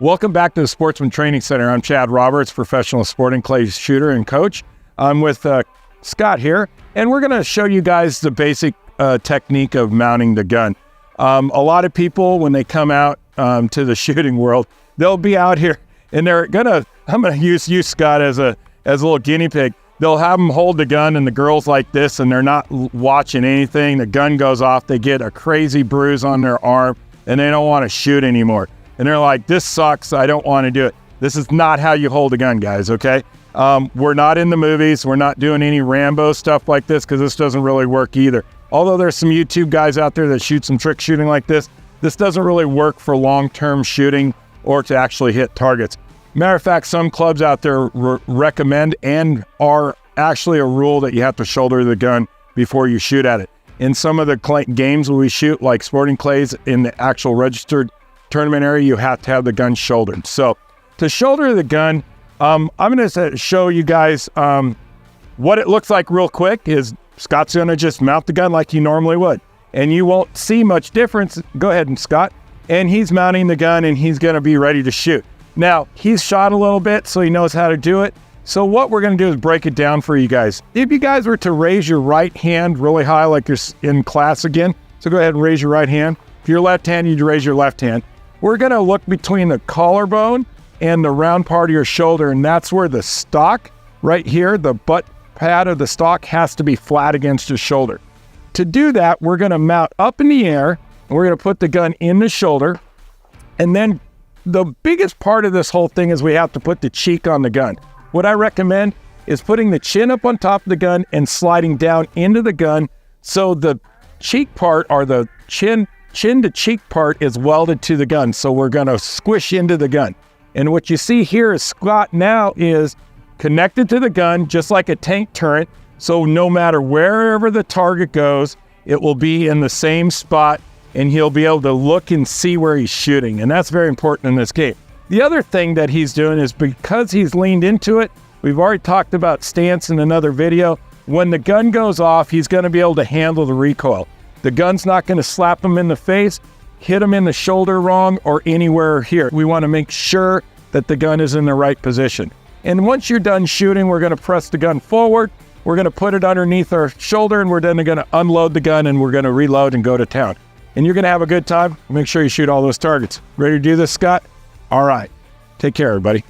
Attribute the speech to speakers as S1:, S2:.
S1: Welcome back to the Sportsman Training Center. I'm Chad Roberts, professional sporting clays shooter and coach. I'm with Scott here, and we're going to show you guys the basic technique of mounting the gun. A lot of people, when they come out to the shooting world, they'll be out here, and I'm going to use you, Scott, as a little guinea pig. They'll have them hold the gun, and the girls like this, and they're not watching anything. The gun goes off, they get a crazy bruise on their arm, and they don't want to shoot anymore. And they're like, this sucks, I don't want to do it. This is not how you hold a gun, guys, okay? We're not in the movies. We're not doing any Rambo stuff like this because this doesn't really work either. Although there's some YouTube guys out there that shoot some trick shooting like this doesn't really work for long-term shooting or to actually hit targets. Matter of fact, some clubs out there recommend and are actually a rule that you have to shoulder the gun before you shoot at it. In some of the games we shoot, like sporting clays, in the actual registered tournament area, you have to have the gun shouldered. So to shoulder the gun, I'm going to show you guys what it looks like real quick. Is Scott's going to just mount the gun like he normally would, and you won't see much difference. Go ahead, Scott. And he's mounting the gun, and he's going to be ready to shoot. Now, he's shot a little bit, so he knows how to do it. So what we're going to do is break it down for you guys. If you guys were to raise your right hand really high like you're in class again, so go ahead and raise your right hand. If you're left-handed, you raise your left hand. We're going to look between the collarbone and the round part of your shoulder, and that's where the stock, right here, the butt pad of the stock has to be flat against your shoulder. To do that, we're going to mount up in the air, and we're going to put the gun in the shoulder. And then the biggest part of this whole thing is we have to put the cheek on the gun. What I recommend is putting the chin up on top of the gun and sliding down into the gun so the cheek part, or the chin to cheek part, is welded to the gun. So we're going to squish into the gun. And what you see here is Scott now is connected to the gun just like a tank turret. So no matter wherever the target goes, it will be in the same spot, and he'll be able to look and see where he's shooting. And that's very important in this game. The other thing that he's doing is, because he's leaned into it, we've already talked about stance in another video. When the gun goes off, he's going to be able to handle the recoil. The gun's not going to slap him in the face, hit him in the shoulder wrong, or anywhere here. We want to make sure that the gun is in the right position. And once you're done shooting, we're going to press the gun forward. We're going to put it underneath our shoulder, and we're then going to unload the gun, and we're going to reload and go to town. And you're going to have a good time. Make sure you shoot all those targets. Ready to do this, Scott? All right. Take care, everybody.